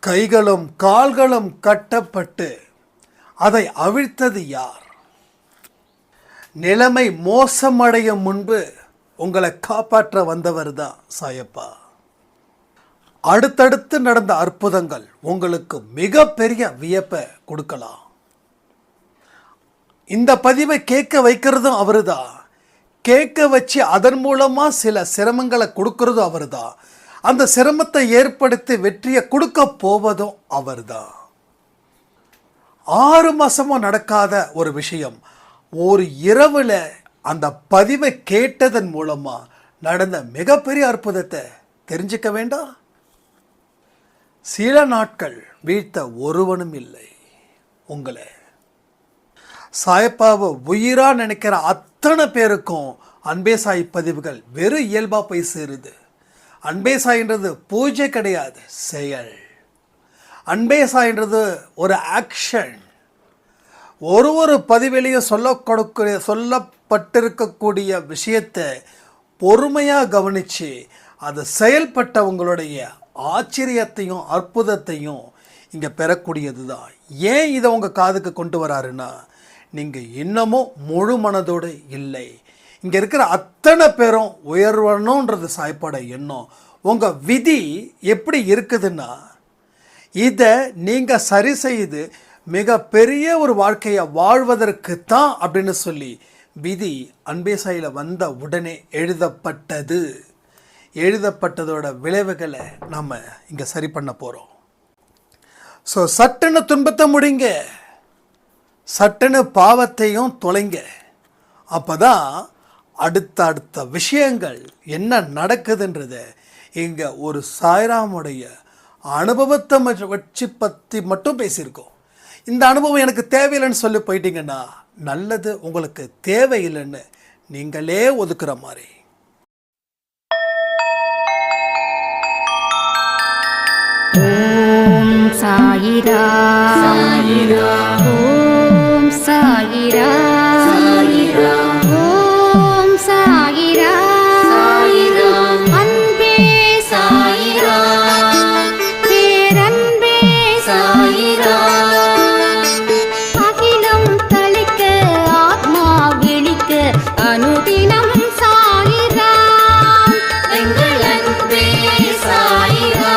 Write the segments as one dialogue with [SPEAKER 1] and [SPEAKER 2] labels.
[SPEAKER 1] கைகளும் கால்களும் கட்டப்பட்டு அதை அவிழ்த்தது யார்? நிலைமை மோசமடையும் முன்பு உங்களை காப்பாற்ற வந்தவர் தான் சாயப்பா. அடுத்தடுத்து நடந்த அற்புதங்கள் உங்களுக்கு மிகப்பெரிய வியப்பை கொடுக்கலாம். இந்த பதிவை கேட்க வைக்கிறதும் அவரு தான், கேட்க வச்சு அதன் மூலமாக சில சிரமங்களை கொடுக்கறதும் அவர் தான், அந்த சிரமத்தை ஏற்படுத்தி வெற்றியை கொடுக்க போவதும் அவர் தான். 6 மாதமும் நடக்காத ஒரு விஷயம் ஒரு இரவில் அந்த பதிவை கேட்டதன் மூலமாக நடந்த மிகப்பெரிய அற்புதத்தை தெரிஞ்சுக்க வேண்டாம்? சில நாட்கள் வீழ்த்த ஒருவனும் இல்லை உங்களை. சாயப்பாவை உயிராக நினைக்கிற அத்தனை பேருக்கும் அன்பே சாய் பதிவுகள் வெறும் இயல்பாக போய் சேருது. அன்பே சாயின்றது பூஜை கிடையாது, செயல். அன்பே சாயின்றது ஒரு ஆக்ஷன். ஒரு பதிவிலையும் சொல்லப்பட்டிருக்கக்கூடிய விஷயத்தை பொறுமையாக கவனித்து அது செயல்பட்டவங்களுடைய ஆச்சரியத்தையும் அற்புதத்தையும் இங்கே பெறக்கூடியது தான். ஏன் இதை உங்கள் காதுக்கு கொண்டு வராருன்னா, நீங்கள் இன்னமும் முழு மனதோடு இல்லை. இங்கே இருக்கிற அத்தனை பேரும் உயர்வணுன்றது சாய்ப்பாட எண்ணம். உங்கள் விதி எப்படி இருக்குதுன்னா, இதை நீங்கள் சரி செய்து மிக பெரிய ஒரு வாழ்க்கையை வாழ்வதற்கு தான் அப்படின்னு சொல்லி விதி அன்பே சாயில வந்த உடனே எழுதப்பட்டதோட விளைவுகளை நம்ம இங்கே சரி பண்ண போகிறோம். ஸோ சட்டுன்னு துன்பத்தை முடிங்க, சட்டுன்னு பாவத்தையும் தொலைங்க. அப்போ தான் அடுத்த விஷயங்கள் என்ன நடக்குதுன்றத இங்கே ஒரு சாய்ராமுடைய அனுபவத்தை வச்சு பற்றி மட்டும் பேசியிருக்கோம். இந்த அனுபவம் எனக்கு தேவையில்லைன்னு சொல்லி போயிட்டீங்கன்னா நல்லது, உங்களுக்கு தேவையில்லைன்னு நீங்களே ஒதுக்குற மாதிரி.
[SPEAKER 2] ஓம் சாயிரா சாயிரா, ஓம் சாயிரா சாயிரா, ஓம் சாயிரா சாயிரா, அன்பே சாயிரா, பேரன்பே சாயிரா, அகிலம் தளிக்க ஆத்மா விழிக்க அனுதினம் சாயிரா, எங்கள் அன்பே சாயிரா.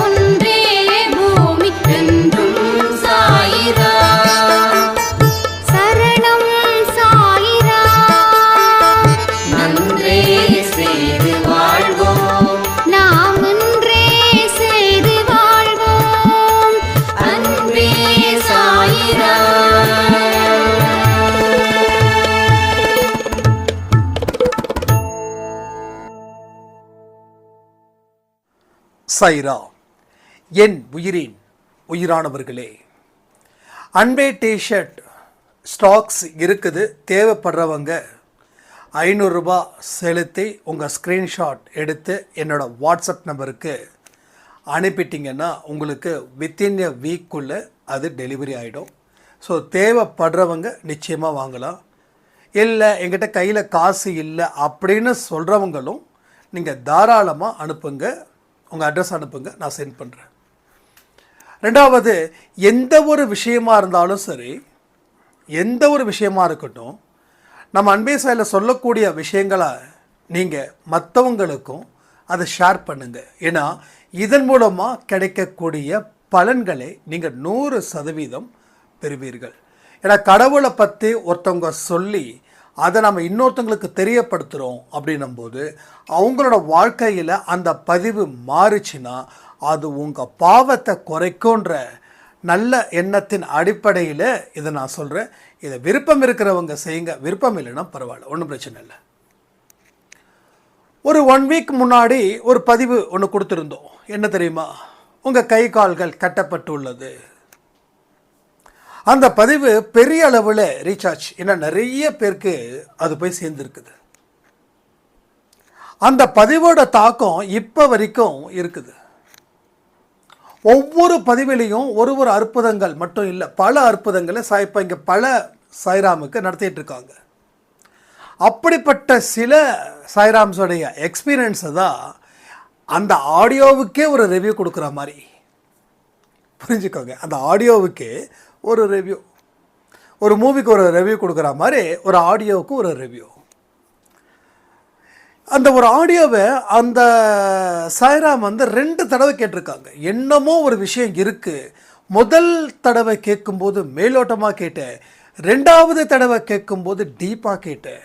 [SPEAKER 2] ஒன்றே பூமிக்கென்றும் சாயிரா, சரணம் சாயிரா, நன்றே செய்து வாழ்வோம், நாம் ஒன்றே செய்து வாழ்வோம், அன்பே சாயிரா.
[SPEAKER 1] சாயிரா. என் உயிரானவர்களே, அன்பே டிஷர்ட் ஸ்டாக்ஸ் இருக்குது. தேவைப்படுறவங்க 500 ரூபாய் செலுத்தி உங்கள் ஸ்க்ரீன்ஷாட் எடுத்து என்னோடய வாட்ஸ்அப் நம்பருக்கு அனுப்பிட்டிங்கன்னா உங்களுக்கு வித்தின் எ வீக்குள்ளே அது டெலிவரி ஆகிடும். ஸோ தேவைப்படுறவங்க நிச்சயமாக வாங்கலாம். இல்லை எங்கிட்ட கையில் காசு இல்லை அப்படின்னு சொல்கிறவங்களும் நீங்கள் தாராளமாக அனுப்புங்க, உங்கள் அட்ரஸ் அனுப்புங்க, நான் சென்ட் பண்ணுறேன். ரெண்டாவது, எந்த ஒரு விஷயமா இருந்தாலும் சரி, எந்த ஒரு விஷயமா இருக்கட்டும், நம்ம அன்பே சாயில சொல்லக்கூடிய விஷயங்களை நீங்கள் மற்றவங்களுக்கும் அதை ஷேர் பண்ணுங்கள். ஏன்னா இதன் மூலமாக கிடைக்கக்கூடிய பலன்களை நீங்கள் 100% பெறுவீர்கள். ஏன்னா கடவுளை பற்றி ஒருத்தவங்க சொல்லி அதை நம்ம இன்னொருத்தவங்களுக்கு தெரியப்படுத்துகிறோம் அப்படின்னும்போது அவங்களோட வாழ்க்கையில் அந்த பதிவு மாறிச்சுன்னா அது உங்கள் பாவத்தை குறைக்கும்ன்ற நல்ல எண்ணத்தின் அடிப்படையில் இதை நான் சொல்கிறேன். இதை விருப்பம் இருக்கிறவங்க செய்யுங்க, விருப்பம் இல்லைன்னா பரவாயில்ல, ஒன்றும் பிரச்சனை இல்லை. ஒரு 1 வீக் முன்னாடி ஒரு பதிவு ஒன்று கொடுத்துருந்தோம். என்ன தெரியுமா? உங்கள் கை கால்கள் கட்டப்பட்டு உள்ளது. அந்த பதிவு பெரிய அளவில் ரீச் ஆச்சு. ஏன்னா நிறைய பேருக்கு அது போய் சேர்ந்துருக்குது. அந்த பதிவோட தாக்கம் இப்போ வரைக்கும் இருக்குது. ஒவ்வொரு பதிவிலையும் ஒரு அற்புதங்கள் மட்டும் இல்லை, பல அற்புதங்களை சாய்ப்பா இங்கே பல சாய்ராமுக்கு நடத்திட்டு இருக்காங்க. அப்படிப்பட்ட சில சாய்ராம்ஸோடைய எக்ஸ்பீரியன்ஸை தான் அந்த ஆடியோவுக்கே ஒரு ரிவ்யூ கொடுக்குற மாதிரி, புரிஞ்சுக்கோங்க, அந்த ஆடியோவுக்கே ஒரு ரிவ்யூ, ஒரு மூவிக்கு ஒரு ரிவ்யூ கொடுக்குற மாதிரி ஒரு ஆடியோவுக்கு ஒரு ரிவ்யூ. அந்த ஒரு ஆடியோவை அந்த சாய்ராம் வந்து 2 தடவை கேட்டிருக்காங்க. என்னமோ ஒரு விஷயம் இருக்குது. முதல் தடவை கேட்கும்போது மேலோட்டமாக கேட்டேன், 2வது தடவை கேட்கும்போது டீப்பாக கேட்டேன்.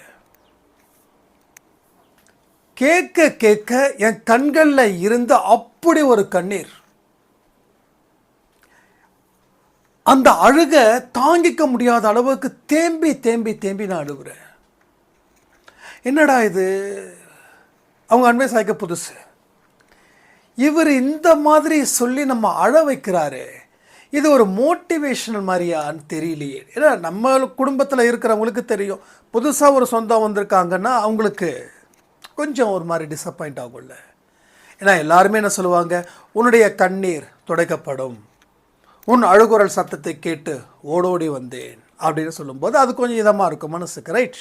[SPEAKER 1] கேட்க கேட்க என் கண்களில் இருந்த அப்படி ஒரு கண்ணீர், அந்த அழுக தாங்கிக்க முடியாத அளவுக்கு தேம்பி தேம்பி தேம்பி நான் அழுகுறேன். என்னடா இது, அவங்க அன்பே சாய்க்க புதுசு, இவர் இந்த மாதிரி சொல்லி நம்ம அழ வைக்கிறாரு, இது ஒரு மோட்டிவேஷனல் மாதிரியான்னு தெரியலையே. ஏன்னா நம்ம குடும்பத்தில் இருக்கிறவங்களுக்கு தெரியும், புதுசாக ஒரு சொந்தம் வந்திருக்காங்கன்னா அவங்களுக்கு கொஞ்சம் ஒரு மாதிரி டிசப்பாயிண்ட் ஆகும்ல. ஏன்னா எல்லாருமே என்ன சொல்லுவாங்க, உன்னுடைய கண்ணீர் துடைக்கப்படும், உன் அழுகுரல் சத்தத்தை கேட்டு ஓடோடி வந்தேன் அப்படின்னு சொல்லும்போது அது கொஞ்சம் இதமாக இருக்கும் மனசுக்கு. ரைட்,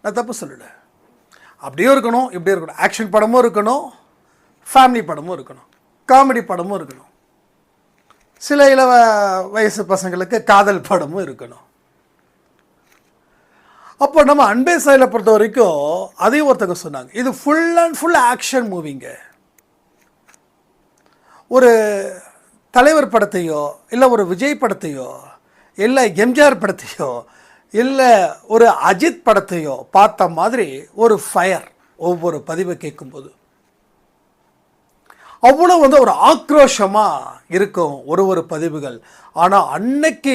[SPEAKER 1] நான் தப்பு சொல்லலை. அப்படியும் இருக்கணும், இப்படியும் இருக்கணும், ஆக்ஷன் படமும் இருக்கணும், ஃபேமிலி படமும் இருக்கணும், காமெடி படமும் இருக்கணும், சில வயசு பசங்களுக்கு காதல் படமும் இருக்கணும். அப்போ நம்ம அன்பே சாயில பொறுத்த வரைக்கும் அதையும் ஒருத்தங்க சொன்னாங்க, இது ஃபுல் அண்ட் ஃபுல் ஆக்ஷன் மூவிங்க. ஒரு தலைவர் படத்தையோ இல்லை ஒரு விஜய் படத்தையோ இல்லை எம்ஜிஆர் படத்தையோ இல்லை ஒரு அஜித் படத்தையோ பார்த்த மாதிரி ஒரு ஃபயர் ஒவ்வொரு பதிவை கேட்கும்போது அவ்வளோ வந்து ஒரு ஆக்ரோஷமாக இருக்கும் ஒரு பதிவுகள். ஆனால் அன்னைக்கு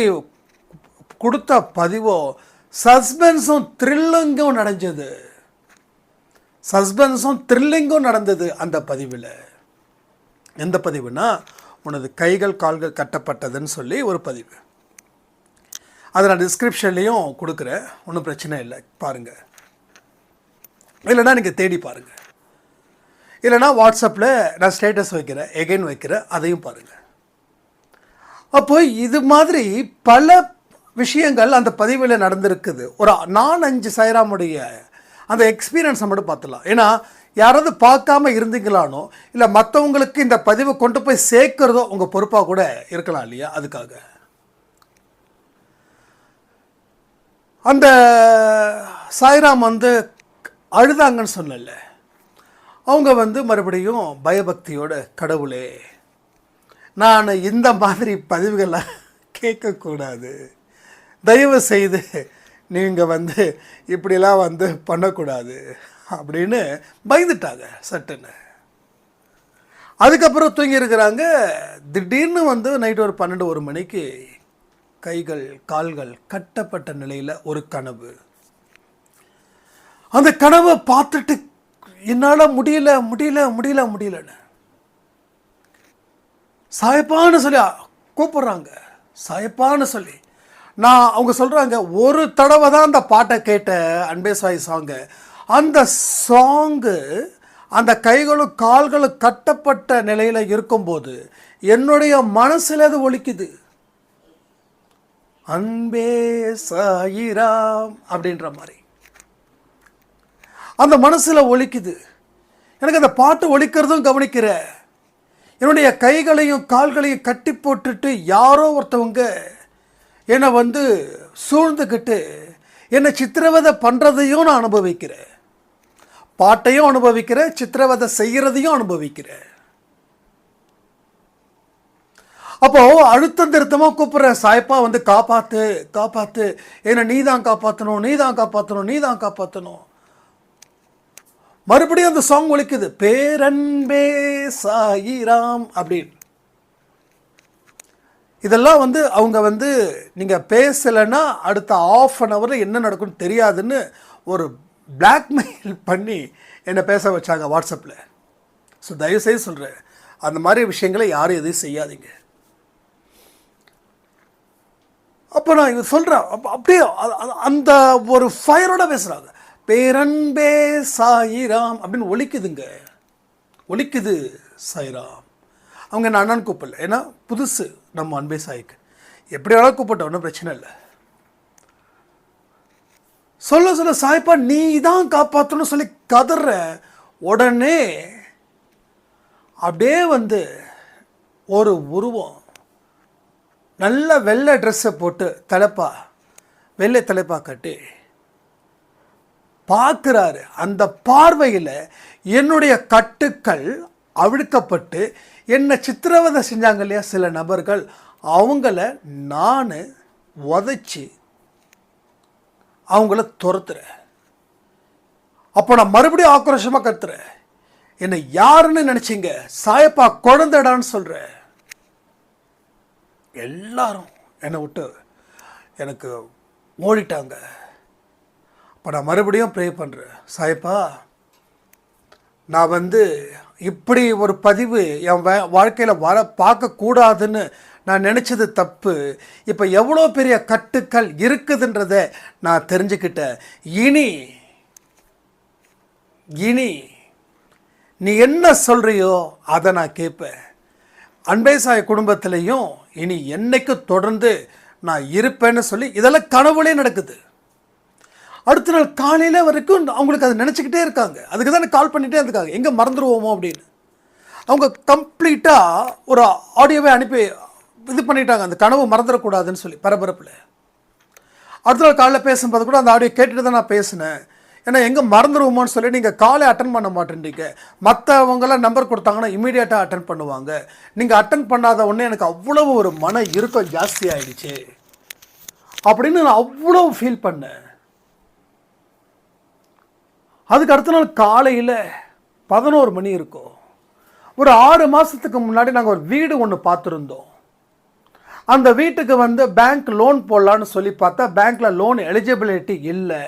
[SPEAKER 1] கொடுத்த பதிவோ சஸ்பென்ஸும் த்ரில்லிங்கும் நடந்தது, சஸ்பென்ஸும் த்ரில்லிங்கும் நடந்தது அந்த பதிவில். எந்த பதிவுனா, உனது கைகள் கால்கள் கட்டப்பட்டதுன்னு சொல்லி ஒரு பதிவு. அதை நான் டிஸ்கிரிப்ஷன்லேயும் கொடுக்குறேன், ஒன்றும் பிரச்சனை இல்லை, பாருங்கள். இல்லைனா நீங்கள் தேடி பாருங்கள், இல்லைனா வாட்ஸ்அப்பில் நான் ஸ்டேட்டஸ் வைக்கிறேன், எகைன் வைக்கிறேன், அதையும் பாருங்கள். அப்போ இது மாதிரி பல விஷயங்கள் அந்த பதிவில் நடந்திருக்குது. ஒரு 4-5 சாய்ராமுடைய அந்த எக்ஸ்பீரியன்ஸை மட்டும் பார்த்துலாம். ஏன்னா யாராவது பார்க்காம இருந்தீங்களானோ இல்லை மற்றவங்களுக்கு இந்த பதிவை கொண்டு போய் சேர்க்கிறதோ உங்கள் பொறுப்பாக கூட இருக்கலாம் இல்லையா. அதுக்காக அந்த சாய்ராம் வந்து அழுதாங்கன்னு சொன்னல, அவங்க வந்து மறுபடியும் பயபக்தியோட, கடவுளே நான் இந்த மாதிரி பதிவுகளை கேட்கக்கூடாது, தயவு செய்து நீங்கள் வந்து இப்படிலாம் வந்து பண்ணக்கூடாது அப்படின்னு பயந்துட்டாங்க சட்டுன்னு. அதுக்கப்புறம் தூங்கி இருக்கிறாங்க. திடீர்னு வந்து நைட்டு ஒரு 12-1 மணிக்கு கைகள் கால்கள் கட்டப்பட்ட நிலையில் ஒரு கனவு. அந்த கனவை பார்த்துட்டு என்னால் முடியல முடியல முடியல முடியலன்னு சாயப்பான்னு சொல்லி கூப்பிட்றாங்க, சாயப்பான்னு சொல்லி. அவங்க சொல்கிறாங்க, ஒரு தடவை தான் அந்த பாட்டை கேட்ட அன்பே சாய் சாங்கு. அந்த சாங்கு அந்த கைகளும் கால்களும் கட்டப்பட்ட நிலையில் இருக்கும்போது என்னுடைய மனசில் அது ஒலிக்குது, அன்பே சாயிராம் அப்படின்ற மாதிரி அந்த மனசில் ஒலிக்குது. எனக்கு அந்த பாட்டு ஒலிக்கிறதும் கவனிக்கிற, என்னுடைய கைகளையும் கால்களையும் கட்டி போட்டுட்டு யாரோ ஒருத்தவங்க என்னை வந்து சூழ்ந்துக்கிட்டு என்னை சித்திரவதை பண்ணுறதையும் நான் அனுபவிக்கிறேன், பாட்டையும் அனுபவிக்கிறேன், சித்திரவதை செய்கிறதையும் அனுபவிக்கிறேன். அப்போ அழுத்தம் திருத்தமாக கூப்பிட்றேன், சாய்ப்பா வந்து காப்பாற்று காப்பாற்று, என்னை நீ தான் காப்பாற்றணும், நீ தான் காப்பாற்றணும், நீ தான் காப்பாற்றணும். மறுபடியும் அந்த சாங் ஒலிக்குது, பேரன்பே சாயிராம் அப்படின்னு. இதெல்லாம் வந்து அவங்க வந்து நீங்கள் பேசலைன்னா அடுத்த ½ என்ன நடக்கும்னு தெரியாதுன்னு ஒரு பிளாக்மெயில் பண்ணி என்னை பேச வச்சாங்க வாட்ஸ்அப்பில். ஸோ தயவுசெய்து சொல்கிறேன், அந்த மாதிரி விஷயங்களை யாரும் எதையும் செய்யாதீங்க. அப்போ நான் இது சொல்கிறேன், அப்படியே அந்த ஒரு ஃபயரோட பேசுகிறாங்க, பேரன்பே சாயிராம் அப்படின்னு ஒலிக்குதுங்க, ஒலிக்குது சாயிராம். அவங்க என்ன அண்ணன் கூப்பிடல, ஏன்னா புதுசு நம்ம அன்பே சாய்க்கு, எப்படி வேணாலும் கூப்பிட்டோம், ஒன்றும் பிரச்சனை இல்லை. சொல்ல சொல்ல சாய்ப்பா நீ தான் காப்பாற்றணும்னு சொல்லி கதற. உடனே அப்படியே வந்து ஒரு உருவம் நல்ல வெள்ளை ட்ரெஸ்ஸை போட்டு வெள்ளை தலைப்பா கட்டி பார்க்குறாரு. அந்த பார்வையில் என்னுடைய கட்டுக்கள் அவிழ்க்கப்பட்டு என்னை சித்திரவதை செஞ்சாங்க இல்லையா சில நபர்கள், அவங்கள நான் உதைச்சி அவங்கள துரத்துறேன். அப்போ நான் மறுபடியும் ஆக்ரோஷமாக கத்துறேன், என்னை யாருன்னு நினச்சிங்க, சாயப்பா குழந்தைடான்னு சொல்கிறேன். எல்லாரும் என்னை விட்டு எனக்கு ஓடிட்டாங்க. அப்போ நான் மறுபடியும் ப்ரே பண்ணுறேன், சாயப்பா நான் வந்து இப்படி ஒரு பதிவு என் வாழ்க்கையில் பார்க்கக்கூடாதுன்னு நான் நினச்சது தப்பு. இப்போ எவ்வளோ பெரிய கட்டுக்கள் இருக்குதுன்றதை நான் தெரிஞ்சுக்கிட்டேன். இனி நீ என்ன சொல்கிறியோ அதை நான் கேட்பேன். அன்பே சாய் குடும்பத்திலையும் இனி என்னைக்கு தொடர்ந்து நான் இருப்பேன்னு சொல்லி இதெல்லாம் கனவுலே நடக்குது. அடுத்த நாள் காலையில் வரைக்கும் அவங்களுக்கு அதை நினச்சிக்கிட்டே இருக்காங்க. அதுக்கு தான் கால் பண்ணிகிட்டே இருக்காங்க, எங்கே மறந்துடுவோமோ அப்படின்னு. அவங்க கம்ப்ளீட்டாக ஒரு ஆடியோவை அனுப்பி இது பண்ணிட்டாங்க, அந்த கனவு மறந்துடக்கூடாதுன்னு சொல்லி பரபரப்பில். அடுத்த நாள் காலையில் பேசும்போது கூட அந்த ஆடியோ கேட்டுட்டு தான் நான் பேசினேன். ஏன்னா எங்கே மறந்துடுவோமோன்னு சொல்லி நீங்கள் காலை அட்டன் பண்ண மாட்டேன்றீங்க. மற்றவங்களாம் நம்பர் கொடுத்தாங்கன்னா இமீடியட்டாக அட்டன் பண்ணுவாங்க. நீங்கள் அட்டன் பண்ணாத உடனே எனக்கு அவ்வளவு ஒரு மன இறுக்கம் ஜாஸ்தி ஆகிடுச்சு அப்படின்னு நான் அவ்வளோ ஃபீல் பண்ணேன். அதுக்கு அடுத்த நாள் காலையில் 11 மணி இருக்கும். ஒரு 6 மாதத்துக்கு முன்னாடி நாங்கள் ஒரு வீடு ஒன்று பார்த்துருந்தோம். அந்த வீட்டுக்கு வந்து பேங்க் லோன் போடலான்னு சொல்லி பார்த்தா பேங்க்கில் லோன் எலிஜிபிலிட்டி இல்லை.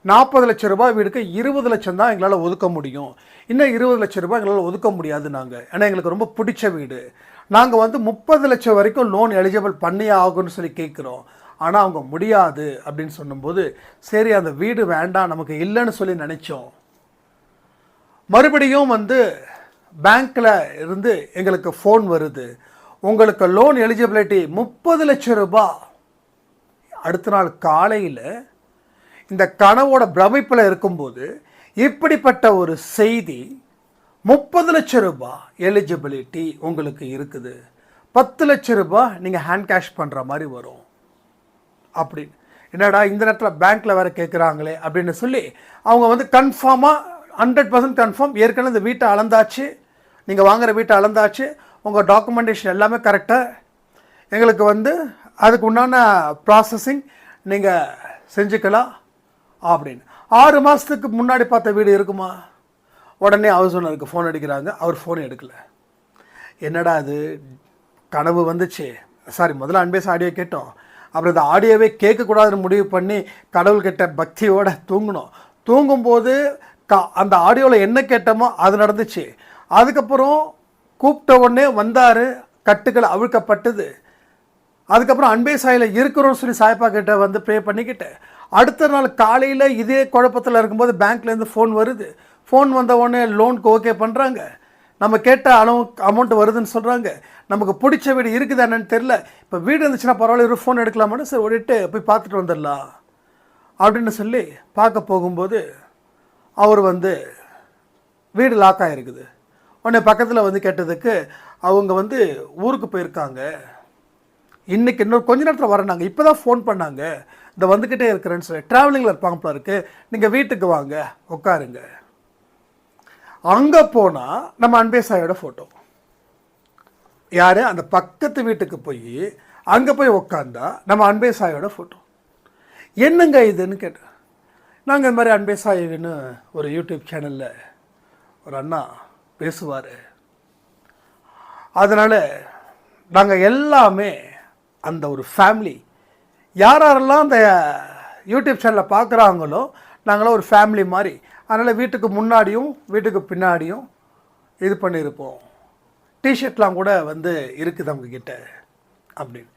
[SPEAKER 1] 40 லட்ச ரூபாய் வீடுக்கு 20 லட்சம் தான் எங்களால் ஒதுக்க முடியும். இன்னும் 20 லட்ச ரூபாய் எங்களால் ஒதுக்க முடியாது. ஏன்னா எங்களுக்கு ரொம்ப பிடிச்ச வீடு. நாங்கள் வந்து 30 லட்சம் வரைக்கும் லோன் எலிஜிபிள் பண்ணி ஆகும்னு சொல்லி கேட்குறோம். ஆனால் அவங்க முடியாது அப்படின்னு சொன்னும்போது சரி அந்த வீடு வேண்டாம் நமக்கு இல்லைன்னு சொல்லி நினச்சோம். மறுபடியும் வந்து பேங்க்கில் இருந்து எங்களுக்கு ஃபோன் வருது, உங்களுக்கு லோன் எலிஜிபிலிட்டி 30 லட்சம் ரூபாய். அடுத்த நாள் காலையில் இந்த கனவோட பிரமிப்பில் இருக்கும்போது இப்படிப்பட்ட ஒரு செய்தி, 30 லட்சம் ரூபாய் எலிஜிபிலிட்டி உங்களுக்கு இருக்குது, 10 லட்சம் ரூபாய் நீங்கள் ஹேண்ட் கேஷ் பண்ணுற மாதிரி வரும் அப்படின்னு. என்னடா இந்த நேரத்தில் பேங்க்கில் வேறு கேட்குறாங்களே அப்படின்னு சொல்லி அவங்க வந்து கன்ஃபார்மாக 100% கன்ஃபார்ம், ஏற்கனவே இந்த வீட்டை அளந்தாச்சு, நீங்கள் வாங்குகிற வீட்டை அளந்தாச்சு, உங்கள் டாக்குமெண்டேஷன் எல்லாமே கரெக்டாக, எங்களுக்கு வந்து அதுக்கு உண்டான ப்ராசஸிங் நீங்கள் செஞ்சுக்கலாம் அப்படின்னு. 6 மாதத்துக்கு முன்னாடி பார்த்த வீடு இருக்குமா? உடனே ஹவுஸ் ஓனருக்கு ஃபோன் அடிக்கிறாங்க, அவர் ஃபோன் எடுக்கலை. என்னடா அது கனவு வந்துச்சு, முதல்ல அன்பேஸ் ஆடியோ கேட்டோம், அப்புறம் இந்த ஆடியோவே கேட்கக்கூடாதுன்னு முடிவு பண்ணி கடவுள்கிட்ட பக்தியோடு தூங்கும்போது அந்த ஆடியோவில் என்ன கேட்டோமோ அது நடந்துச்சு. அதுக்கப்புறம் கூப்பிட்ட உடனே வந்தார், கட்டுக்கள் அவிழ்க்கப்பட்டது. அதுக்கப்புறம் அன்பே சாயில் இருக்கிறோன்னு சொல்லி சாய்ப்பா கிட்ட வந்து ப்ரே பண்ணிக்கிட்டேன். அடுத்த நாள் காலையில் இதே குழப்பத்தில் இருக்கும்போது பேங்க்லேருந்து ஃபோன் வருது. ஃபோன் வந்த உடனே லோனுக்கு ஓகே பண்ணுறாங்க, நம்ம கேட்ட அமௌண்ட் வருதுன்னு சொல்கிறாங்க. நமக்கு பிடிச்ச வீடு இருக்குது என்னன்னு தெரில. இப்போ வீடு இருந்துச்சுன்னா பரவாயில்ல, ஒரு ஃபோன் எடுக்கலாமான்னு சரி ஓடிட்டு போய் பார்த்துட்டு வந்துடலாம் அப்படின்னு சொல்லி பார்க்க போகும்போது அவர் வந்து வீடு லாக் ஆகிருக்குது. உடனே பக்கத்தில் வந்து கேட்டதுக்கு அவங்க வந்து ஊருக்கு போயிருக்காங்க, இன்றைக்கி இன்னொரு கொஞ்ச நேரத்தில் வரேனாங்க, இப்போ தான் ஃபோன் பண்ணாங்க, இந்த வந்துக்கிட்டே இருக்கிறேன்னு சொல்லி ட்ராவலிங்கில் இருப்பாங்க இருக்குது, நீங்கள் வீட்டுக்கு வாங்க உட்காருங்க. அங்கே போனால் நம்ம அன்பே சாயோட ஃபோட்டோ. யார்? அந்த பக்கத்து வீட்டுக்கு போய் அங்கே போய் உக்காந்தா நம்ம அன்பே சாயோட ஃபோட்டோ. என்னங்க இதுன்னு கேட்டேன். நாங்கள் இந்த மாதிரி அன்பே சாயின்னு ஒரு யூடியூப் சேனலில் ஒரு அண்ணா பேசுவார், அதனால் நாங்கள் எல்லாமே அந்த ஒரு ஃபேமிலி, யாரெல்லாம் அந்த யூடியூப் சேனலை பார்க்குறாங்களோ நாங்களாம் ஒரு ஃபேமிலி மாதிரி, அதனால் வீட்டுக்கு முன்னாடியும் வீட்டுக்கு பின்னாடியும் இது பண்ணியிருப்போம். டிஷர்ட்லாம் கூட வந்து இருக்குது அவங்கக்கிட்ட அப்படின்னு.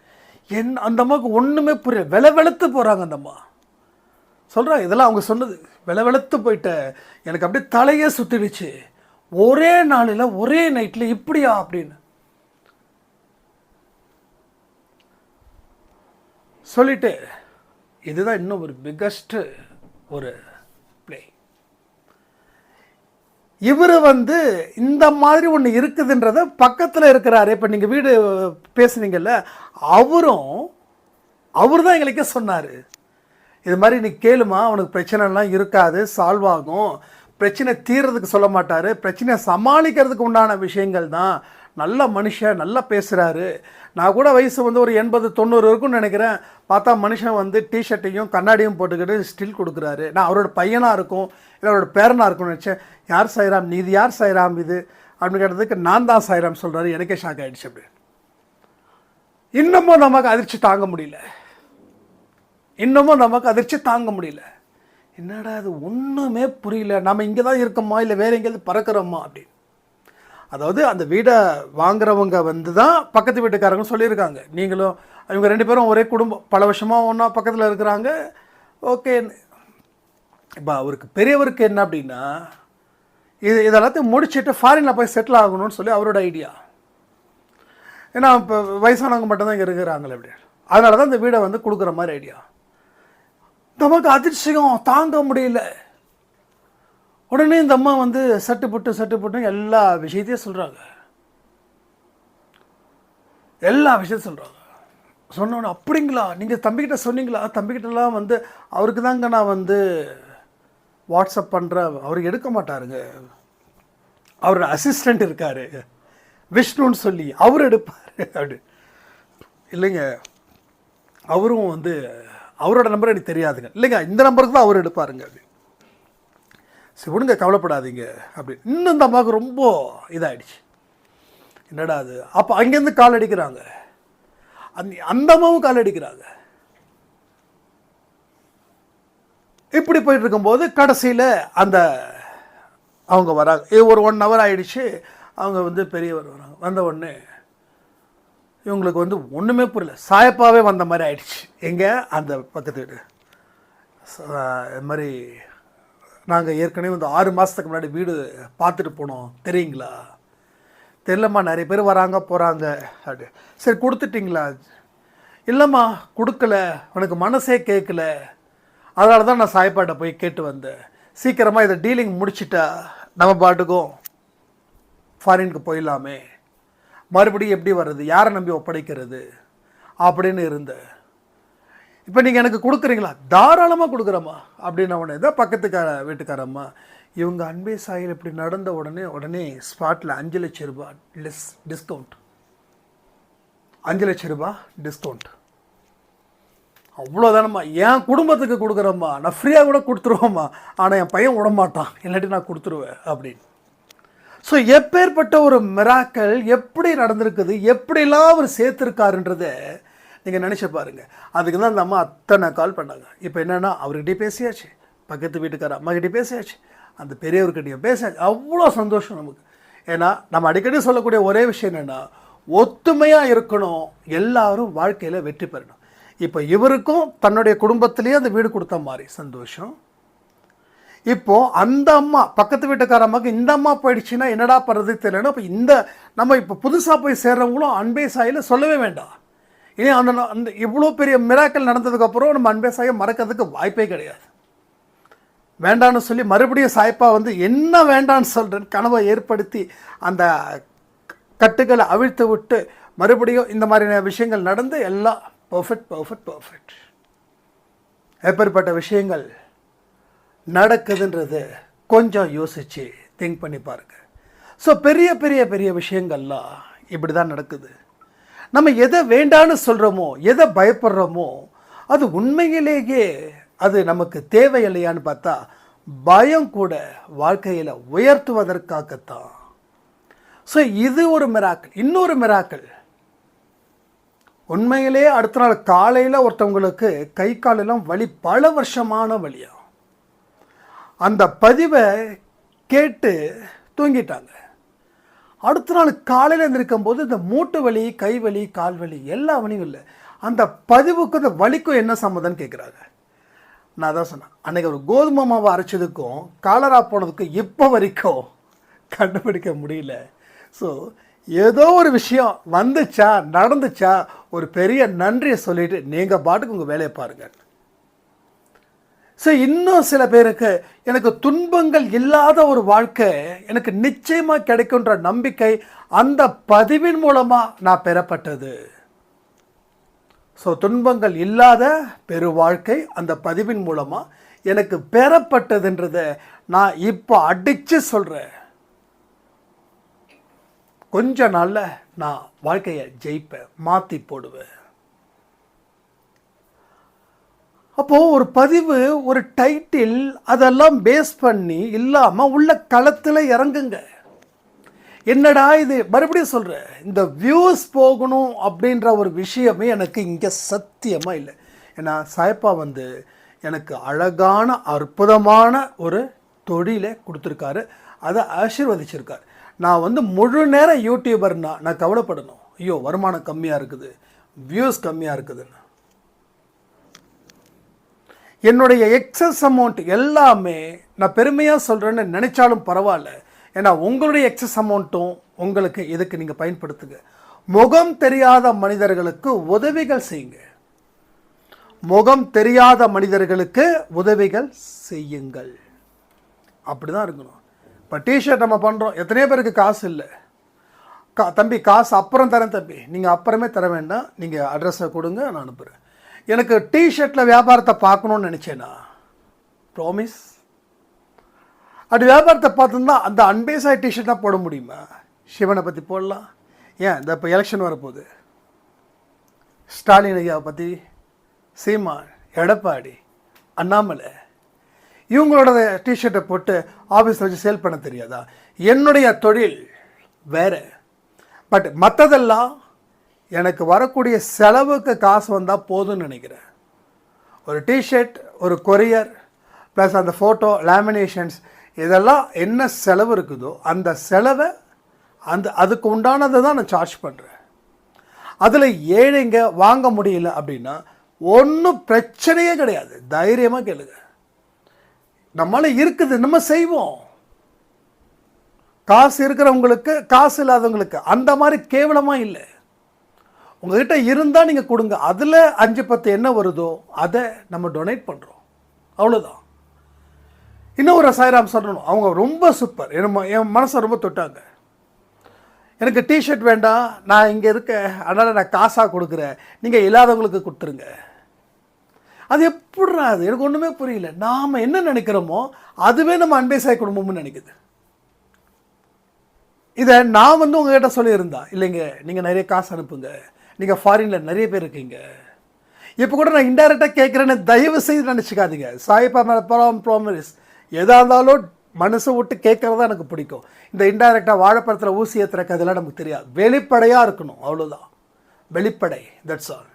[SPEAKER 1] அந்த அம்மாவுக்கு ஒன்றுமே புரியல, வெளுத்து போகிறாங்க அந்த அம்மா. சொல்கிறாங்க இதெல்லாம் அவங்க சொன்னது, வெளுத்து போயிட்ட, எனக்கு அப்படியே தலையே சுற்றிடுச்சு, ஒரே நாளில் ஒரே நைட்டில் இப்படியா அப்படின்னு சொல்லிட்டு. இதுதான் இன்னும் ஒரு பிக்கஸ்ட்டு ஒரு பிளே. இவர் இந்த மாதிரி ஒன்று இருக்குதுன்றத பக்கத்தில் இருக்கிறாரு. இப்போ நீங்கள் வீடு பேசுனீங்கல்ல, அவர் தான் எங்களுக்கே சொன்னார், இது மாதிரி நீ கேளுமா, அவனுக்கு பிரச்சனைலாம் இருக்காது, சால்வ் ஆகும், பிரச்சனை தீர்றதுக்கு சொல்ல மாட்டார், பிரச்சனையை சமாளிக்கிறதுக்கு உண்டான விஷயங்கள் தான், நல்ல மனுஷன், நல்லா பேசுகிறாரு. நான் கூட வயசு ஒரு 80-90 இருக்குன்னு நினைக்கிறேன். பார்த்தா மனுஷன் டிஷர்ட்டையும் கண்ணாடியும் போட்டுக்கிட்டு ஸ்டில் கொடுக்குறாரு. நான் அவரோட பையனாக இருக்கும் இல்லை அவரோட பேரனாக இருக்கும்னு நினச்சேன். யார் சாய்ராம், நீ இது யார் சாய்ராம் இது அப்படின்னு கேட்டதுக்கு நான் தான் சாய்ராம் சொல்கிறாரு. எனக்கே ஷாக் ஆகிடுச்சு. அப்படி இன்னமும் நமக்கு அதிர்ச்சி தாங்க முடியல. என்னடா அது ஒன்றுமே புரியல, நம்ம இங்கே தான் இருக்கோமா இல்லை வேறு எங்கேயாவது பறக்கிறோமா அப்படின்னு. அதாவது அந்த வீடை வாங்குறவங்க தான் பக்கத்து வீட்டுக்காரங்க சொல்லியிருக்காங்க, நீங்களும் இவங்க 2 பேரும் ஒரே குடும்பம், பல வருஷமாக ஒன்றா பக்கத்தில் இருக்கிறாங்க, ஓகே. இப்போ அவருக்கு பெரியவருக்கு என்ன அப்படின்னா, இதெல்லாத்தையும் முடிச்சுட்டு ஃபாரினில் போய் செட்டில் ஆகணும்னு சொல்லி அவரோட ஐடியா. ஏன்னா இப்போ வயசானவங்க மட்டும்தான் இங்கே இருக்கிறாங்களே அப்படி, அதனால தான் இந்த வீடை கொடுக்குற மாதிரி ஐடியா. நமக்கு அதிர்ஷ்டம் தாங்க முடியல. உடனே இந்த அம்மா சட்டு புட்டு எல்லா விஷயத்தையும் சொல்கிறாங்க. சொன்னோன்னு, அப்படிங்களா, நீங்கள் தம்பிக்கிட்ட சொன்னீங்களா? தம்பிக்கிட்டலாம் அவருக்கு தாங்க நான் வாட்ஸ்அப் பண்ணுறேன், அவருக்கு எடுக்க மாட்டாருங்க, அவரோட அசிஸ்டண்ட் இருக்கார் விஷ்ணுன்னு சொல்லி, அவர் எடுப்பார் அப்படி. இல்லைங்க, அவரும் அவரோட நம்பர் எனக்கு தெரியாதுங்க. இல்லைங்க, இந்த நம்பருக்கு தான் அவர் எடுப்பாருங்க அப்படி. சரி விடுங்க, கவலைப்படாதீங்க அப்படி. இன்னும் இந்த அம்மாவுக்கு ரொம்ப இதாகிடுச்சு, என்னடா அது. அப்போ அங்கேருந்து கால் அடிக்கிறாங்க, அந்த அம்மாவும் கால் அடிக்கிறாங்க. இப்படி போயிட்டு இருக்கும்போது கடைசியில் அவங்க வராங்க. ஒரு 1 hour ஆகிடுச்சு. அவங்க பெரியவர் வராங்க. வந்த உடனே இவங்களுக்கு ஒன்றுமே புரியல, சாயப்பாவே வந்த மாதிரி ஆயிடுச்சு. எங்கே அந்த பக்கத்து வீடு இது மாதிரி நாங்கள் ஏற்கனவே 6 மாதத்துக்கு முன்னாடி வீடு பார்த்துட்டு போனோம், தெரியுங்களா? தெரியலம்மா, நிறைய பேர் வராங்க போகிறாங்க அப்படி. சரி கொடுத்துட்டிங்களா? இல்லைம்மா கொடுக்கல, உனக்கு மனசே கேட்கல, அதனால தான் நான் சாய்ப்பாட்டை போய் கேட்டு வந்தேன். சீக்கிரமாக இதை டீலிங் முடிச்சிட்டா நம்ம பாட்டுக்கும் ஃபாரினுக்கு போயிடலாமே, மறுபடியும் எப்படி வர்றது, யாரை நம்பி ஒப்படைக்கிறது அப்படின்னு இருந்தேன். இப்போ நீங்கள் எனக்கு கொடுக்குறீங்களா? தாராளமாக கொடுக்குறம்மா அப்படின்னு. உடனே தான் பக்கத்துக்கார வீட்டுக்காரம்மா, இவங்க அன்பே சாயில் இப்படி நடந்த உடனே ஸ்பாட்டில் 5 லட்சம் ரூபாய் டிஸ்கவுண்ட், 5 லட்சம் ரூபாய் டிஸ்கவுண்ட். அவ்வளோதானம்மா, என் குடும்பத்துக்கு கொடுக்குறம்மா, நான் ஃப்ரீயாக கூட கொடுத்துருவோம்மா, ஆனால் என் பையன் விடமாட்டான், இல்லாட்டி நான் கொடுத்துருவேன் அப்படின்னு. ஸோ எப்பேற்பட்ட ஒரு மிராக்கள் எப்படி நடந்திருக்குது, எப்படிலாம் அவர் சேர்த்துருக்காருன்றதை நீங்கள் நினச்சி பாருங்கள். அதுக்கு தான் அந்த அம்மா அத்தனை கால் பண்ணாங்க. இப்போ என்னென்னா, அவர்கிட்டயே பேசியாச்சு, பக்கத்து வீட்டுக்கார அம்மாக்கிட்டே பேசியாச்சு, அந்த பெரியவர்கிட்டையும் பேசியாச்சு. அவ்வளோ சந்தோஷம் நமக்கு. ஏன்னா நம்ம அடிக்கடி சொல்லக்கூடிய ஒரே விஷயம் என்னென்னா, ஒத்துமையாக இருக்கணும், எல்லாரும் வாழ்க்கையில் வெற்றி பெறணும். இப்போ இவருக்கும் தன்னுடைய குடும்பத்திலேயே அந்த வீடு கொடுத்த மாதிரி சந்தோஷம். இப்போது அந்த அம்மா, பக்கத்து வீட்டுக்கார அம்மாவுக்கு இந்த அம்மா போயிடுச்சுன்னா என்னடா பண்ணுறது தெரியலன்னா, இப்போ நம்ம இப்போ புதுசாக போய் சேர்றவங்களும் அன்பே சாயில் சொல்லவே வேண்டாம். இனி அந்த இவ்வளோ பெரிய மிராக்கள் நடந்ததுக்கப்புறம் நம்ம அன்பே சாயை மறக்கிறதுக்கு வாய்ப்பே கிடையாது. வேண்டான்னு சொல்லி மறுபடியும் சாய்ப்பா என்ன வேண்டான்னு சொல்கிறேன்னு கனவை ஏற்படுத்தி அந்த கட்டுகளை அவிழ்த்து விட்டு மறுபடியும் இந்த மாதிரியான விஷயங்கள் நடந்து எல்லாம் பர்ஃபெக்ட். எப்பேற்பட்ட விஷயங்கள் நடக்குதுன்றது கொஞ்சம் யோசித்து திங்க் பண்ணி பாருங்கள். ஸோ பெரிய பெரிய பெரிய விஷயங்கள்லாம் இப்படி தான் நடக்குது. நம்ம எதை வேண்டான்னு சொல்கிறோமோ, எதை பயப்படுறோமோ, அது உண்மையிலேயே அது நமக்கு தேவையில்லையான்னு பார்த்தா பயம் கூட வாழ்க்கையில் உயர்த்துவதற்காகத்தான். ஸோ இது ஒரு மிராக்கள். இன்னொரு மிராக்கள், உண்மையிலே அடுத்த நாள் காலையில் ஒருத்தவங்களுக்கு கை காலெல்லாம் வலி, பல வருஷமான வலியா, அந்த பதிவை கேட்டு தூங்கிட்டாங்க. அடுத்த நாள் காலையில் எழுந்திருக்கும் போது இந்த மூட்டு வலி, கை வலி, கால் வலி, எல்லா வலியும் இல்லை. அந்த பதிவுக்கும் இந்த வலிக்கும் என்ன சம்மதம்னு கேட்குறாங்க. நான் தான் சொன்னேன், அன்றைக்கி ஒரு கோதுமை மாவை அரைச்சதுக்கும் காலரா போனதுக்கும் இப்போ வரைக்கும் கண்டுபிடிக்க முடியல. ஸோ ஏதோ ஒரு விஷயம் வந்துச்சா, நடந்துச்சா, ஒரு பெரிய நன்றியை சொல்லிவிட்டு நீங்கள் பாட்டுக்கு உங்கள் வேலையை பாருங்கள். ஸோ இன்னும் சில பேருக்கு எனக்கு துன்பங்கள் இல்லாத ஒரு வாழ்க்கை எனக்கு நிச்சயமாக கிடைக்குன்ற நம்பிக்கை அந்த பதிவின் மூலமாக நான் பெறப்பட்டது. ஸோ துன்பங்கள் இல்லாத பெரு வாழ்க்கை அந்த பதிவின் மூலமாக எனக்கு பெறப்பட்டதுன்றதை நான் இப்போ அடித்து சொல்கிறேன். கொஞ்ச நாளில் நான் வாழ்க்கையை ஜெயிப்பேன், மாற்றி போடுவேன். அப்போது ஒரு பதிவு, ஒரு டைட்டில், அதெல்லாம் பேஸ் பண்ணி இல்லாமல் உள்ள களத்தில் இறங்குங்க. என்னடா இது, மறுபடியும் சொல்கிறேன், இந்த வியூஸ் போகணும் அப்படின்ற ஒரு விஷயமே எனக்கு இங்கே சத்தியமாக இல்லை. ஏன்னா சாயப்பா எனக்கு அழகான அற்புதமான ஒரு தொழிலை கொடுத்துருக்காரு, அதை ஆசீர்வதிச்சிருக்காரு. நான் முழு நேரம் யூடியூபர்னா நான் கவலைப்படணும், ஐயோ வருமானம் கம்மியாக இருக்குது, வியூஸ் கம்மியாக இருக்குதுன்னு. என்னுடைய எக்ஸஸ் அமௌண்ட் எல்லாமே நான் பெருமையாக சொல்கிறேன்னு நினச்சாலும் பரவாயில்ல. ஏன்னா உங்களுடைய எக்ஸஸ் அமௌண்ட்டும் உங்களுக்கு இதுக்கு நீங்கள் பயன்படுத்துங்க. முகம் தெரியாத மனிதர்களுக்கு உதவிகள் செய்யுங்க. முகம் தெரியாத மனிதர்களுக்கு உதவிகள் செய்யுங்கள். அப்படி தான் இருக்கணும். இப்போ டிஷர்ட் நம்ம பண்ணுறோம், எத்தனையோ பேருக்கு காசு இல்லை. தம்பி காசு அப்புறம் தரேன் தம்பி, நீங்கள் அப்புறமே தர வேண்டாம், நீங்கள் அட்ரஸை கொடுங்க, நான் அனுப்புகிறேன். எனக்கு டிஷர்ட்டில் வியாபாரத்தை பார்க்கணுன்னு நினச்சேன்னா ப்ராமிஸ், அப்படி வியாபாரத்தை பார்த்துருந்தா அந்த அன்பேசாய் டிஷர்ட் தான் போட முடியுமா? சிவனை பற்றி போடலாம். ஏன் இந்த இப்போ எலெக்ஷன் வரப்போகுது, ஸ்டாலின் ஐயாவை பற்றி, சீமான், எடப்பாடி, அண்ணாமலை, இவங்களோட டிஷர்ட்டை போட்டு ஆஃபீஸில் வச்சு சேல் பண்ண தெரியாதா? என்னுடைய தொழில் வேறு. பட் மற்றதெல்லாம் எனக்கு வரக்கூடிய செலவுக்கு காசு வந்தால் போதும்னு நினைக்கிறேன். ஒரு டிஷர்ட், ஒரு கொரியர், ப்ளஸ் அந்த ஃபோட்டோ, லேமினேஷன்ஸ், இதெல்லாம் என்ன செலவு இருக்குதோ அந்த செலவை அதுக்கு உண்டானதை தான் நான் சார்ஜ் பண்ணுறேன். அதில் ஏழைங்க வாங்க முடியல அப்படின்னா ஒன்றும் பிரச்சனையே கிடையாது, தைரியமாக கேளுங்க. நம்மளால் இருக்குது, நம்ம செய்வோம். காசு இருக்கிறவங்களுக்கு, காசு இல்லாதவங்களுக்கு அந்த மாதிரி கேவலமாக இல்லை. உங்கள்கிட்ட இருந்தால் நீங்கள் கொடுங்க, அதில் 5-10 என்ன வருதோ அதை நம்ம டொனேட் பண்ணுறோம், அவ்வளோதான். இன்னும் ஒரு சாய்ராம் சொல்லணும், அவங்க ரொம்ப சூப்பர், என் மனசை ரொம்ப தொட்டாங்க. எனக்கு டிஷர்ட் வேண்டாம், நான் இங்கே இருக்கேன், அதனால் நான் காசாக கொடுக்குறேன், நீங்கள் இல்லாதவங்களுக்கு கொடுத்துருங்க. அது எப்படின்னா அது எனக்கு ஒன்றுமே புரியல. நாம் என்ன நினைக்கிறோமோ அதுவே நம்ம அன்பேசாய் குடும்பம்னு நினைக்குது. இதை நான் உங்கள்கிட்ட சொல்லியிருந்தா, இல்லைங்க நீங்கள் நிறைய காசு அனுப்புங்க, நீங்கள் ஃபாரினில் நிறைய பேர் இருக்கீங்க, இப்போ கூட நான் இன்டைரக்டாக கேட்குறேன்னு தயவு செய்து நினச்சிக்காதீங்க. சாய்ப்பா மேலே ப்ராமிஸ், எதாக இருந்தாலும் மனசை விட்டு கேட்குறது தான் எனக்கு பிடிக்கும். இந்த இன்டைரக்டாக வாழைப்பழத்தில் ஊசி ஏற்றுறக்கு அதெல்லாம் நமக்கு தெரியாது. வெளிப்படையாக இருக்கணும், அவ்வளோதான். வெளிப்படை, தட்ஸ் ஆல்.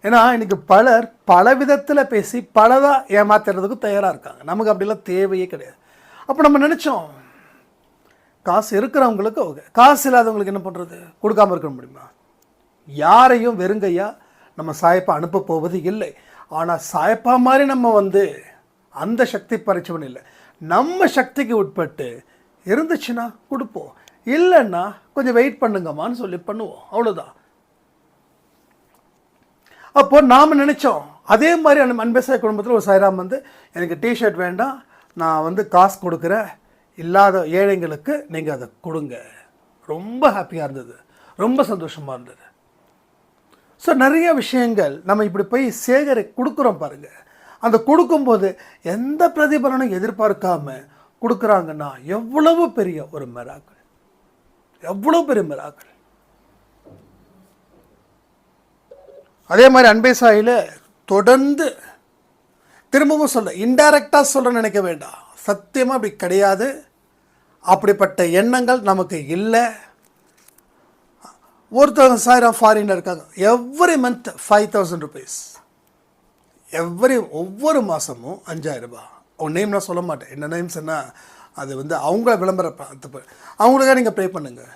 [SPEAKER 1] ஏன்னா இன்றைக்கி பலர் பல விதத்தில் பேசி பலதாக ஏமாத்துறதுக்கு தயாராக இருக்காங்க. நமக்கு அப்படிலாம் தேவையே கிடையாது. அப்போ நம்ம நினச்சோம், காசு இருக்கிறவங்களுக்கு ஓகே, காசு இல்லாதவங்களுக்கு என்ன பண்ணுறது? கொடுக்காமல் இருக்க முடியுமா? யாரையும் வெறுங்கையா நம்ம சாயப்பா அனுப்ப போவது இல்லை. ஆனால் சாயப்பா மாதிரி நம்ம அந்த சக்தி பறிச்சவன் இல்லை. நம்ம சக்திக்கு உட்பட்டு இருந்துச்சுன்னா கொடுப்போம், இல்லைன்னா கொஞ்சம் வெயிட் பண்ணுங்கம்மான்னு சொல்லி பண்ணுவோம், அவ்வளோதான். அப்போ நாம் நினச்சோம் அதே மாதிரி அன்பேசாய் குடும்பத்தில் ஒரு சாய்ராம் எனக்கு டிஷர்ட் வேண்டாம், நான் காசு கொடுக்குறேன், இல்லாத ஏழைங்களுக்கு நீங்கள் அதை கொடுங்க. ரொம்ப ஹாப்பியாக இருந்தது, ரொம்ப சந்தோஷமாக இருந்தது. ஸோ நிறைய விஷயங்கள் நம்ம இப்படி போய் கொடுக்குறோம் பாருங்கள். அந்த கொடுக்கும்போது எந்த பிரதிபலனும் எதிர்பார்க்காம கொடுக்குறாங்கன்னா எவ்வளவு பெரிய ஒரு மிராக்கிள், எவ்வளோ பெரிய மிராக்கிள். அதே மாதிரி அன்பேசாயில் தொடர்ந்து திரும்பவும் சொல்ல, இன்டைரக்டாக சொல்ல நினைக்க வேண்டாம், சத்தியமாக அப்படி கிடையாது. அப்படிப்பட்ட எண்ணங்கள் நமக்கு இல்லை. ஒருத்தவங்க சாயிரம் ஃபாரினில் இருக்காங்க, எவ்ரி மந்த் 5,000 rupees, ஒவ்வொரு மாதமும் 5,000 ரூபாய். அவங்க நேம் நான் சொல்ல மாட்டேன், என்ன நேம் சொன்னால் அது அவங்கள விளம்பரப்ப அவங்களுக்காக நீங்கள் ப்ரே பண்ணுங்கள்.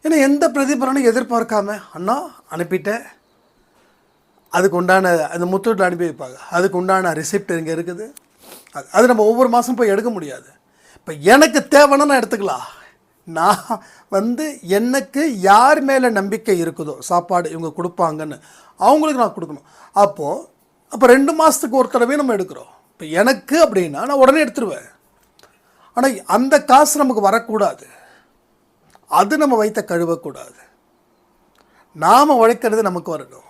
[SPEAKER 1] ஏன்னா எந்த பிரதிபலனும் எதிர்பார்க்காம, அண்ணா அனுப்பிட்டேன், அதுக்கு உண்டான அந்த முத்தூட்டில் அனுப்பி வைப்பாங்க, அதுக்கு உண்டான ரிசிப்ட் இங்கே இருக்குது. அது நம்ம ஒவ்வொரு மாதம் போய் எடுக்க முடியாது. இப்போ எனக்கு தேவைன்னா நான் எடுத்துக்கலாம். நான் எனக்கு யார் மேலே நம்பிக்கை இருக்குதோ, சாப்பாடு இவங்க கொடுப்பாங்கன்னு அவங்களுக்கு நான் கொடுக்கணும். அப்போது அப்போ 2 மாதத்துக்கு ஒரு தடவை நம்ம எடுக்கிறோம். இப்போ எனக்கு அப்படின்னா நான் உடனே எடுத்துருவேன். ஆனால் அந்த காசு நமக்கு வரக்கூடாது. அது நம்ம வைத்த கழுவக்கூடாது. நாம் உழைக்கிறது நமக்கு வரணும்.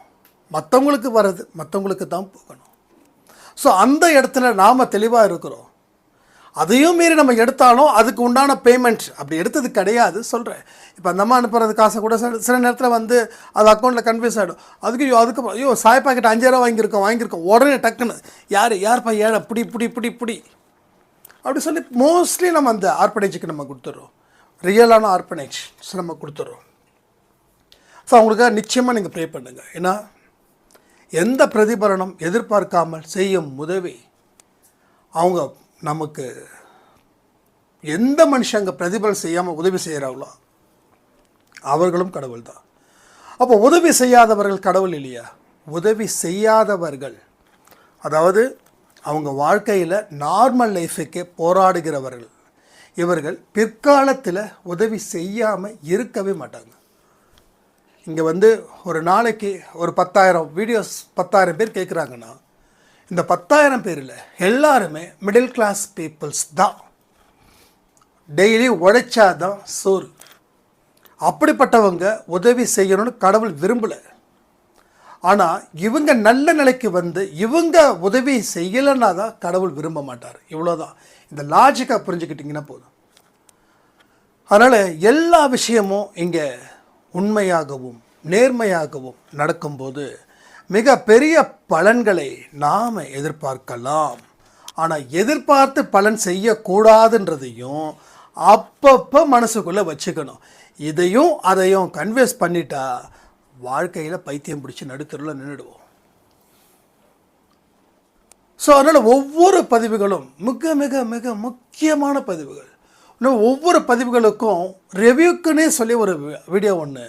[SPEAKER 1] மற்றவங்களுக்கு வர்றது மற்றவங்களுக்கு தான் போகணும். ஸோ அந்த இடத்துல நாம் தெளிவாக இருக்கிறோம். அதையும் மீறி நம்ம எடுத்தாலும் அதுக்கு உண்டான பேமெண்ட் அப்படி எடுத்தது கிடையாது சொல்கிறேன். இப்போ அந்த அம்மா அனுப்புறது காசை கூட சில நேரத்தில் வந்து அது அக்கௌண்ட்டில் கன்ஃபியூஸ் ஆகிடும். அதுக்கு சாய் பாக்கெட் 5000 வாங்கியிருக்கோம் உடனே டக்குன்னு யார்ப்பா ஏழை புடி அப்படி சொல்லி மோஸ்ட்லி நம்ம அந்த ஆர்பனேஜுக்கு நம்ம கொடுத்துட்றோம். ரியலான ஆர்பனேஜ் நம்ம கொடுத்துட்றோம். ஸோ அவங்களுக்காக நிச்சயமாக நீங்கள் ப்ரே பண்ணுங்கள். ஏன்னா எந்த பிரதிபலனும் எதிர்பார்க்காமல் செய்யும் உதவி அவங்க நமக்கு எந்த மனுஷங்க பிரதிபலன் செய்யாமல் உதவி செய்கிறாங்களோ அவர்களும் கடவுள் தான். அப்போ உதவி செய்யாதவர்கள் கடவுள் இல்லையா? உதவி செய்யாதவர்கள், அதாவது அவங்க வாழ்க்கையில் நார்மல் லைஃபுக்கே போராடுகிறவர்கள், இவர்கள் பிற்காலத்தில் உதவி செய்யாமல் இருக்கவே மாட்டாங்க. இங்கே வந்து ஒரு நாளைக்கு ஒரு 10,000 வீடியோஸ் 10,000 பேர் கேட்குறாங்கன்னா இந்த 10,000 பேரில் எல்லாருமே மிடில் கிளாஸ் பீப்புள்ஸ் தான். டெய்லி உழைச்சாதான் சோறு. அப்படிப்பட்டவங்க உதவி செய்யணும்னு கடவுள் விரும்பலை. ஆனால் இவங்க நல்ல நிலைக்கு வந்து இவங்க உதவி செய்யலைன்னா தான் கடவுள் விரும்ப மாட்டார். இவ்வளோதான். இந்த லாஜிக்காக புரிஞ்சுக்கிட்டிங்கன்னா போதும். அதனால் எல்லா விஷயமும் இங்கே உண்மையாகவும் நேர்மையாகவும் நடக்கும்போது மிக பெரிய பலன்களை நாம் எதிர்பார்க்கலாம். ஆனால் எதிர்பார்த்து பலன் செய்யக்கூடாதுன்றதையும் அப்பப்போ மனசுக்குள்ளே வச்சுக்கணும். இதையும் அதையும் கன்வின்ஸ் பண்ணிட்டா வாழ்க்கையில் பைத்தியம் பிடிச்சி நடுத்தருவில் நின்றுடுவோம். ஸோ அதனால் ஒவ்வொரு பதிவுகளும் மிக மிக மிக முக்கியமான பதிவுகள். இன்னும் ஒவ்வொரு பதிவுகளுக்கும் ரிவ்யூக்குன்னே சொல்லி ஒரு வீடியோ ஒன்று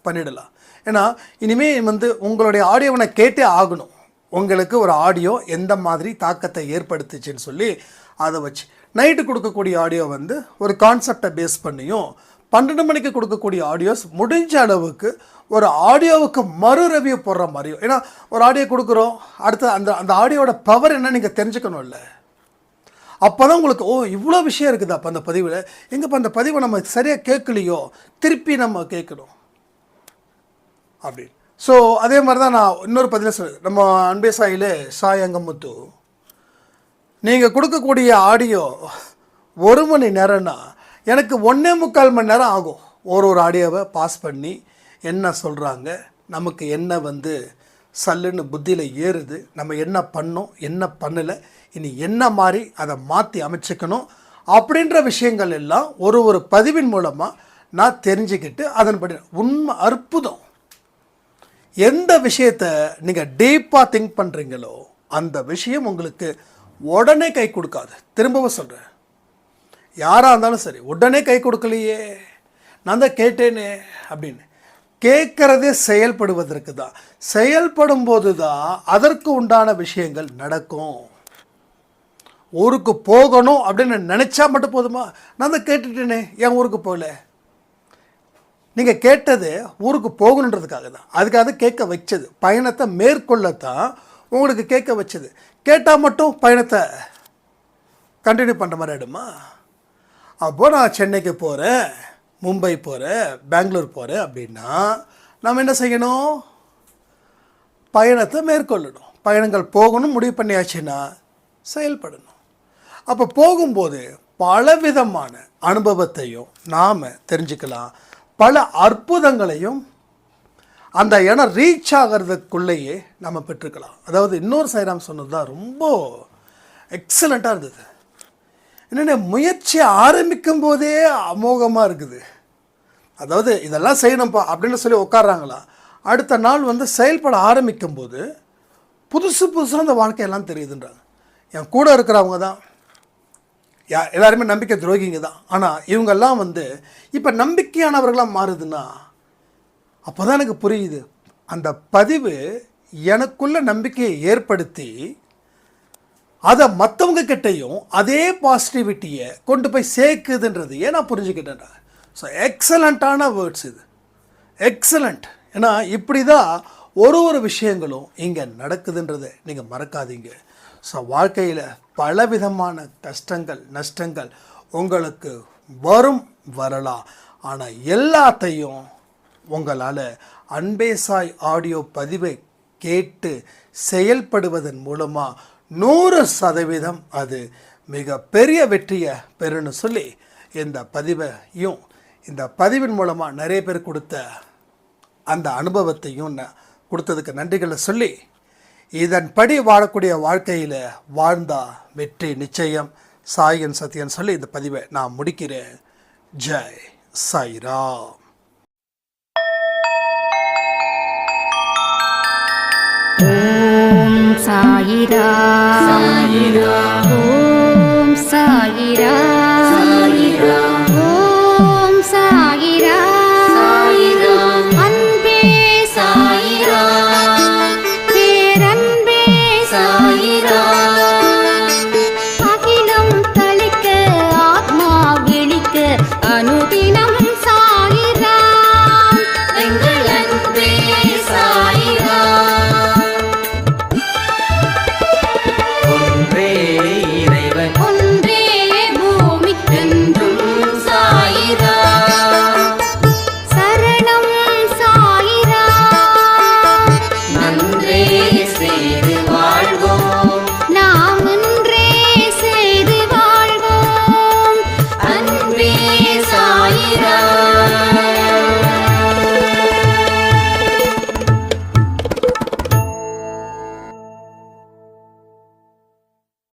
[SPEAKER 1] பண்ணிடலாம். ஏன்னா இனிமேல் வந்து உங்களுடைய ஆடியோவை நான் கேட்டே ஆகணும். உங்களுக்கு ஒரு ஆடியோ எந்த மாதிரி தாக்கத்தை ஏற்படுத்துச்சுன்னு சொல்லி அதை வச்சு நைட்டு கொடுக்கக்கூடிய ஆடியோ வந்து ஒரு கான்செப்டை பேஸ் பண்ணியும் 12 மணிக்கு கொடுக்கக்கூடிய ஆடியோஸ் முடிஞ்ச அளவுக்கு ஒரு ஆடியோவுக்கு மறு ரிவ்யூ போடுற மாதிரியும். ஏன்னா ஒரு ஆடியோ கொடுக்குறோம், அடுத்து அந்த ஆடியோட பவர் என்ன நீங்கள் தெரிஞ்சுக்கணும்ல. அப்போ தான் உங்களுக்கு இவ்வளோ விஷயம் இருக்குது. அப்போ அந்த பதிவில் எங்கேப்போ அந்த பதிவை நம்ம சரியாக கேட்கலையோ திருப்பி நம்ம கேட்கணும் அப்படின்னு. ஸோ அதே மாதிரி தான் நான் இன்னொரு பதிவில் சொல்லுவேன். நம்ம அன்பே சாயில் சாய் அங்கமுத்து, நீங்கள் கொடுக்கக்கூடிய ஆடியோ 1 மணி நேரம்னா எனக்கு 1.25 மணி நேரம் ஆகும் ஒரு ஆடியோவை பாஸ் பண்ணி என்ன சொல்கிறாங்க, நமக்கு என்ன வந்து சல்லுன்னு புத்தியில் ஏறுது, நம்ம என்ன பண்ணோம் என்ன பண்ணலை, இனி என்ன மாதிரி அதை மாற்றி அமைச்சிக்கணும் அப்படின்ற விஷயங்கள் எல்லாம் ஒரு பதிவின் மூலமாக நான் தெரிஞ்சுக்கிட்டு அதன்படி உண்மை அற்புதம். எந்த விஷயத்தை நீங்கள் டீப்பாக திங்க் பண்ணுறீங்களோ அந்த விஷயம் உங்களுக்கு உடனே கை கொடுக்காது. திரும்பவும் சொல்கிறேன், யாராக இருந்தாலும் சரி உடனே கை கொடுக்கலையே நான் தான் கேட்டேனே அப்படின்னு. கேட்குறதே செயல்படுவதற்கு தான். செயல்படும் போது தான் அதற்கு உண்டான விஷயங்கள் நடக்கும். ஊருக்கு போகணும் அப்படின்னு நினச்சா மட்டும் போதுமா? நான் தான் கேட்டுட்டேனே என் ஊருக்கு போகல. நீங்கள் கேட்டது ஊருக்கு போகணுன்றதுக்காக தான். அதுக்காக கேட்க வச்சது, பயணத்தை மேற்கொள்ளத்தான் உங்களுக்கு கேட்க வச்சது. கேட்டால் மட்டும் பயணத்தை கண்டினியூ பண்ணுற மாதிரி ஆகிடுமா? அப்போது நான் சென்னைக்கு போகிறேன், மும்பை போகிறேன், பெங்களூர் போகிறேன் அப்படின்னா நாம் என்ன செய்யணும்? பயணத்தை மேற்கொள்ளணும். பயணங்கள் போகணும் முடிவு பண்ணியாச்சுன்னா செயல்படணும். அப்போ போகும்போது பலவிதமான அனுபவத்தையும் நாம் தெரிஞ்சுக்கலாம், பல அற்புதங்களையும் அந்த இடம் ரீச் ஆகிறதுக்குள்ளேயே நம்ம பெற்றுக்கலாம். அதாவது இன்னொரு சாய்ராம் சொன்னது தான் ரொம்ப எக்ஸலண்ட்டாக இருந்தது. என்னென்ன முயற்சி ஆரம்பிக்கும் போதே அமோகமாக இருக்குது. அதாவது இதெல்லாம் செய்யணும்ப்பா அப்படின்னு சொல்லி உட்காடுறாங்களா, அடுத்த நாள் வந்து செயல்பட ஆரம்பிக்கும் போது புதுசாக அந்த வாழ்க்கையெல்லாம் தெரியுதுன்றாங்க. என் கூட இருக்கிறவங்க தான் எல்லாருமே நம்பிக்கை துரோகிங்க தான். ஆனால் இவங்கெல்லாம் வந்து இப்போ நம்பிக்கையானவர்களாக மாறுதுன்னா அப்போ தான் எனக்கு புரியுது, அந்த பதிவு எனக்குள்ள நம்பிக்கையை ஏற்படுத்தி அதை மற்றவங்க கிட்டையும் அதே பாசிட்டிவிட்டியை கொண்டு போய் சேர்க்குதுன்றது ஏன் நான் புரிஞ்சுக்கிட்டேன்டா. ஸோ எக்ஸலண்ட்டான வேர்ட்ஸ் இது, எக்ஸலண்ட். ஏன்னா இப்படி தான் ஒரு விஷயங்களும் இங்கே நடக்குதுன்றதை நீங்கள் மறக்காதீங்க. ஸோ வாழ்க்கையில் பலவிதமான கஷ்டங்கள் நஷ்டங்கள் உங்களுக்கு வரலாம். ஆனால் எல்லாத்தையும் உங்களால் அன்பே சாய் ஆடியோ பதிவை கேட்டு செயல்படுவதன் மூலமாக 100% அது மிக பெரிய வெற்றியை பெறுன்னு சொல்லி இந்த பதிவின் மூலமாக நிறைய பேர் கொடுத்த அந்த அனுபவத்தையும் கொடுத்ததுக்கு நன்றிகளை சொல்லி, இதன்படி வாழக்கூடிய வாழ்க்கையில் வாழ்ந்தா வெற்றி நிச்சயம், சாயன் சத்யன் சொல்லி இந்த பதிவை நான் முடிக்கிறேன். ஜெய் சாய்ராம்.
[SPEAKER 2] ஓம் சாயிரா, ஓம் சாயிரா.